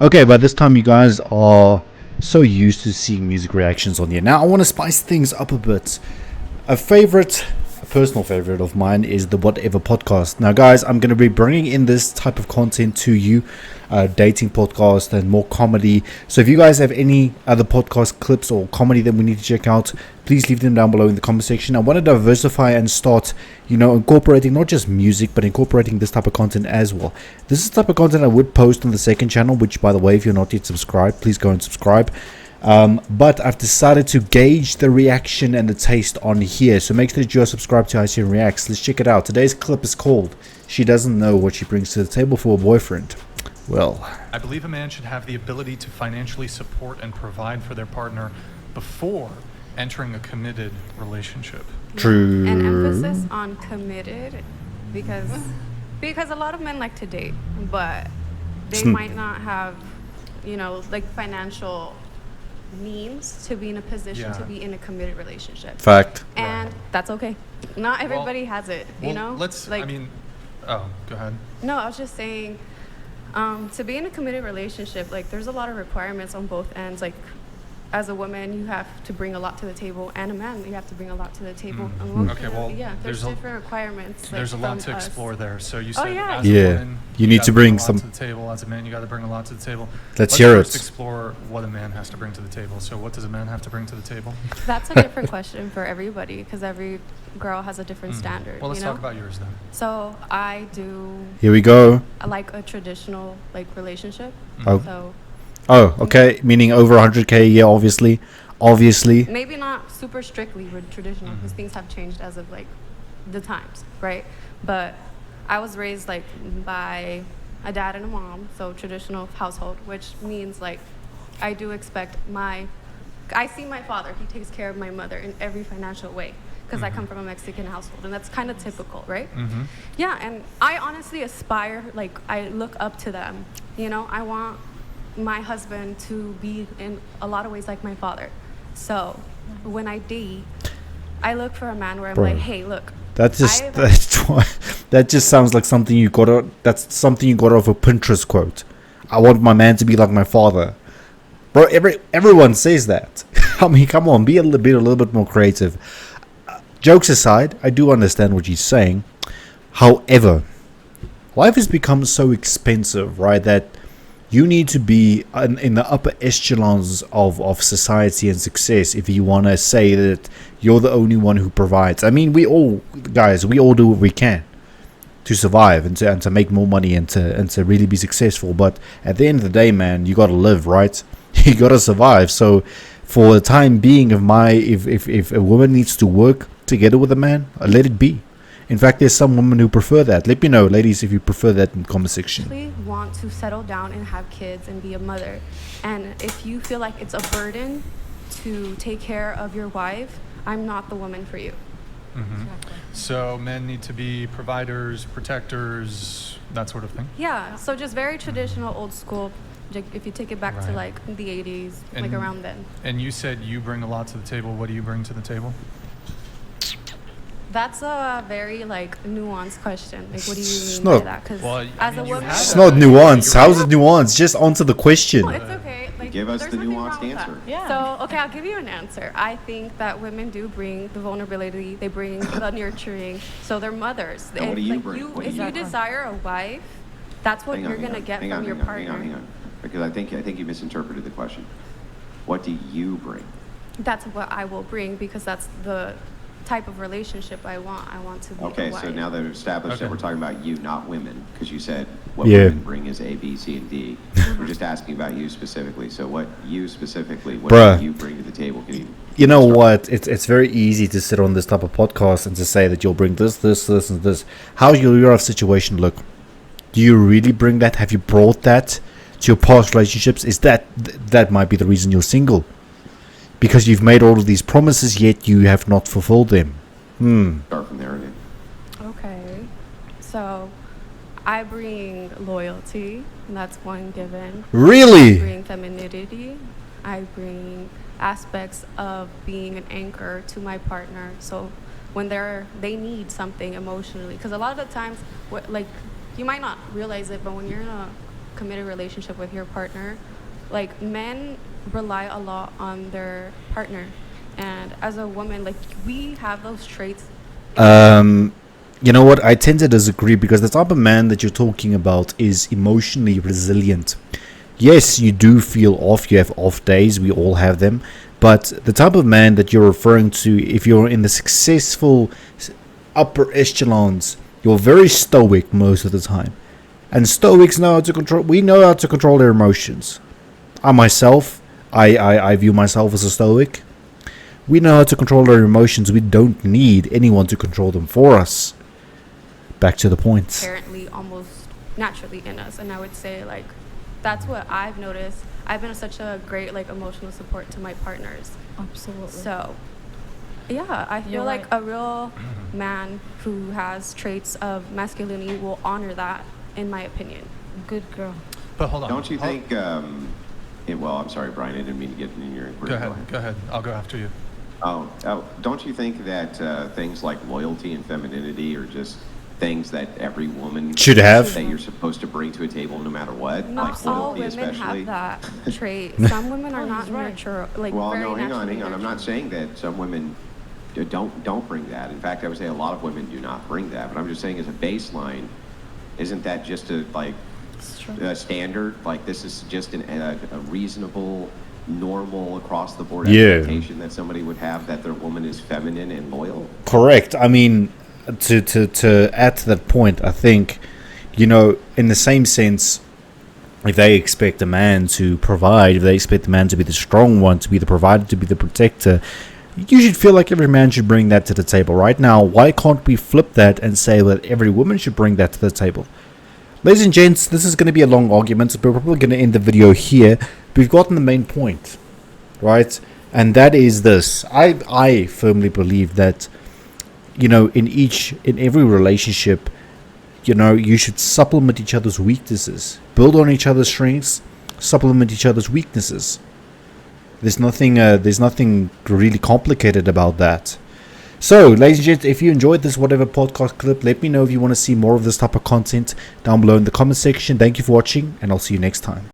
Okay, by this time you guys are so used to seeing music reactions on here. Now I want to spice things up a bit. A personal favorite of mine is the Whatever podcast. Now guys, I'm going to be bringing in this type of content to you, dating podcast and more comedy. So if you guys have any other podcast clips or comedy that we need to check out, please leave them down below in the comment section. I want to diversify and start, incorporating not just music, but incorporating this type of content as well. This is the type of content I would post on the second channel, which, by the way, if you're not yet subscribed, please go and subscribe. But I've decided to gauge the reaction and the taste on here. So make sure that you're subscribed to ICN Reacts. Let's check it out. Today's clip is called "She Doesn't Know What She Brings to the Table for a Boyfriend." Well, I believe a man should have the ability to financially support and provide for their partner before entering a committed relationship. true. An emphasis on committed because a lot of men like to date, but they might not have, financial means to be in a position to be in a committed relationship. Fact. And that's okay. Not everybody has it, Oh, go ahead. No, I was just saying, to be in a committed relationship, there's a lot of requirements on both ends. As a woman, you have to bring a lot to the table, and a man, you have to bring a lot to the table. There's different requirements. There's a lot to explore there. So you said, as a woman, you need to bring some some to the table. As a man, you got to bring a lot to the table. Let's hear first it. Explore what a man has to bring to the table. So what does a man have to bring to the table? That's a different question for everybody because every girl has a different standard. Well, let's talk about yours then. So I do. Here we go. I like a traditional relationship. Oh. So. Oh, okay. Meaning over 100K a year, obviously. Maybe not super strictly traditional because things have changed as of the times, right? But I was raised by a dad and a mom, so traditional household, which means I do expect I see my father, he takes care of my mother in every financial way because I come from a Mexican household, and that's kind of typical, right? Yeah, and I honestly aspire, I look up to them, I want my husband to be in a lot of ways like my father. So when I date, I look for a man where I'm like, hey, look. That just sounds like something you got off a Pinterest quote. I want my man to be like my father. Bro, everyone says that. I mean, come on, be a little bit more creative. Jokes aside, I do understand what you're saying. However, life has become so expensive, right, that you need to be in the upper echelons of society and success if you want to say that you're the only one who provides. I mean, we all do what we can to survive and to make more money and to really be successful. But at the end of the day, man, you got to live, right? You got to survive. So for the time being, if a woman needs to work together with a man, let it be. In fact, there's some women who prefer that. Let me know, ladies, if you prefer that in the comment section. I want to settle down and have kids and be a mother. And if you feel like it's a burden to take care of your wife, I'm not the woman for you. Exactly. So men need to be providers, protectors, that sort of thing? Yeah, so just very traditional, old school. If you take it back to the 80s, around then. And you said you bring a lot to the table. What do you bring to the table? That's a very nuanced question. What do you mean by that? Because as a woman, it's not nuanced. How is it nuanced? Just answer the question. No, it's okay. Give us the nuanced answer. Yeah. So I'll give you an answer. I think that women do bring the vulnerability. They bring the nurturing. So they're mothers. And what do you bring? If you desire a wife, that's what you're gonna get from your partner. Hang on. Because I think you misinterpreted the question. What do you bring? That's what I will bring because that's the type of relationship I want. I want to be a wife. So now that we've established that we're talking about you, not women, because you said what women bring is A, B, C, and D. We're just asking about you specifically. So what you specifically, what do you bring to the table? You know what? It's very easy to sit on this type of podcast and to say that you'll bring this, and this. How's your situation look? Do you really bring that? Have you brought that to your past relationships? Is that might be the reason you're single? Because you've made all of these promises, yet you have not fulfilled them. Start from there again. Okay. So, I bring loyalty. And that's one given. Really? I bring femininity. I bring aspects of being an anchor to my partner. So, when they need something emotionally. Because a lot of the times, you might not realize it, but when you're in a committed relationship with your partner, like men rely a lot on their partner, and as a woman, like we have those traits. You know what? I tend to disagree because the type of man that you're talking about is emotionally resilient. Yes, you do feel off. You have off days. We all have them. But the type of man that you're referring to, if you're in the successful upper echelons, you're very stoic most of the time. And stoics know how to control. We know how to control their emotions. I myself, I view myself as a stoic. We know how to control our emotions. We don't need anyone to control them for us. Back to the point. Apparently, almost naturally in us, and I would say like that's what I've noticed. I've been such a great like emotional support to my partners. Absolutely. So, yeah, I feel You're like right. a real man who has traits of masculinity will honor that, in my opinion. Good girl. But hold on. Don't you think, well, I'm sorry, Brian, I didn't mean to get in your inquiry. Go ahead. I'll go after you. Don't you think that things like loyalty and femininity are just things that every woman Should have. that you're supposed to bring to a table no matter what? Not like all loyalty women especially. have that trait. Some women are not nurture, like Well, very no, hang on. naturally I'm not nurtured. saying that some women don't bring that. In fact, I would say a lot of women do not bring that. But I'm just saying as a baseline, isn't that just a standard? Like this is just a reasonable, normal across the board expectation that somebody would have that their woman is feminine and loyal? Correct. I mean, to add to that point, I think, you know, in the same sense, if they expect a man to provide, if they expect the man to be the strong one, to be the provider, to be the protector, you should feel like every man should bring that to the table. Right now, why can't we flip that and say that every woman should bring that to the table? Ladies and gents, this is going to be a long argument, so we're probably going to end the video here. We've gotten the main point, right? And that is this. I firmly believe that, you know, in every relationship, you know, you should supplement each other's weaknesses, build on each other's strengths, supplement each other's weaknesses. There's nothing really complicated about that. So, ladies and gents, if you enjoyed this whatever podcast clip, let me know if you want to see more of this type of content down below in the comment section. Thank you for watching, and I'll see you next time.